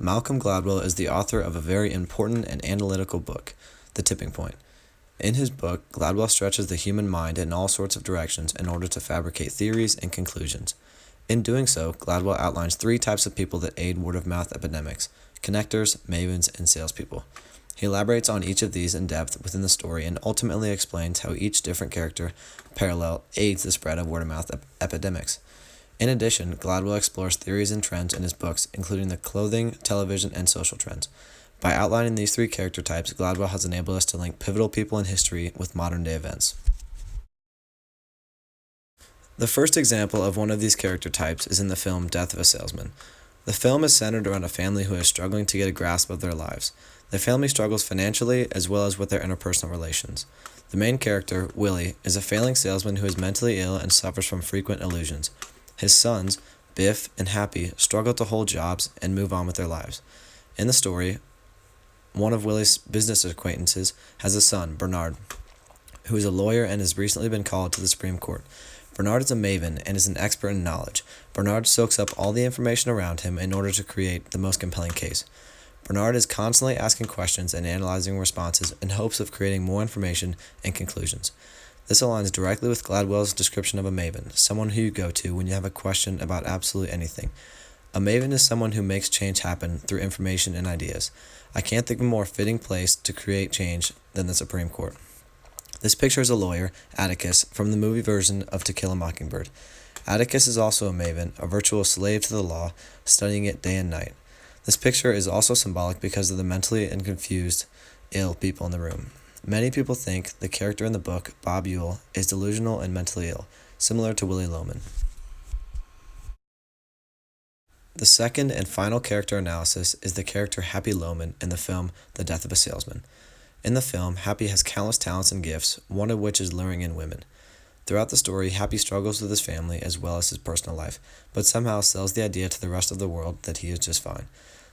Malcolm Gladwell is the author of a very important and analytical book, The Tipping Point. In his book, Gladwell stretches the human mind in all sorts of directions in order to fabricate theories and conclusions. In doing so, Gladwell outlines 3 types of people that aid word-of-mouth epidemics: connectors, mavens, and salespeople. He elaborates on each of these in depth within the story and ultimately explains how each different character parallel aids the spread of word-of-mouth epidemics. In addition, Gladwell explores theories and trends in his books, including the clothing, television, and social trends. By outlining these 3 character types, Gladwell has enabled us to link pivotal people in history with modern-day events. The first example of one of these character types is in the film Death of a Salesman. The film is centered around a family who is struggling to get a grasp of their lives. The family struggles financially as well as with their interpersonal relations. The main character, Willie, is a failing salesman who is mentally ill and suffers from frequent illusions. His sons, Biff and Happy, struggle to hold jobs and move on with their lives. In the story, one of Willie's business acquaintances has a son, Bernard, who is a lawyer and has recently been called to the Supreme Court. Bernard is a maven and is an expert in knowledge. Bernard soaks up all the information around him in order to create the most compelling case. Bernard is constantly asking questions and analyzing responses in hopes of creating more information and conclusions. This aligns directly with Gladwell's description of a maven, someone who you go to when you have a question about absolutely anything. A maven is someone who makes change happen through information and ideas. I can't think of a more fitting place to create change than the Supreme Court. This picture is a lawyer, Atticus, from the movie version of To Kill a Mockingbird. Atticus is also a maven, a virtual slave to the law, studying it day and night. This picture is also symbolic because of the mentally and confused, ill people in the room. Many people think the character in the book, Bob Ewell, is delusional and mentally ill, similar to Willie Loman. The second and final character analysis is the character Happy Loman in the film The Death of a Salesman. In the film, Happy has countless talents and gifts, one of which is luring in women. Throughout the story, Happy struggles with his family as well as his personal life, but somehow sells the idea to the rest of the world that he is just fine.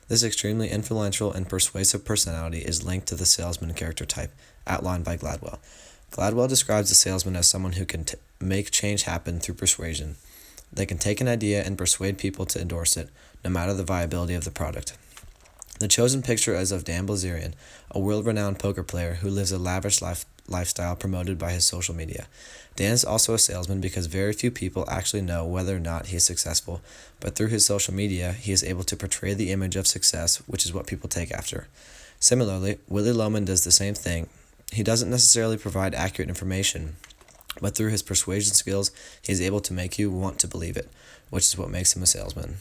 This extremely influential and persuasive personality is linked to the salesman character type, outlined by Gladwell. Gladwell describes the salesman as someone who can make change happen through persuasion. They can take an idea and persuade people to endorse it, no matter the viability of the product. The chosen picture is of Dan Bilzerian, a world-renowned poker player who lives a lavish lifestyle promoted by his social media. Dan is also a salesman because very few people actually know whether or not he is successful, but through his social media, he is able to portray the image of success, which is what people take after. Similarly, Willie Loman does the same thing. He doesn't necessarily provide accurate information, but through his persuasion skills, he is able to make you want to believe it, which is what makes him a salesman.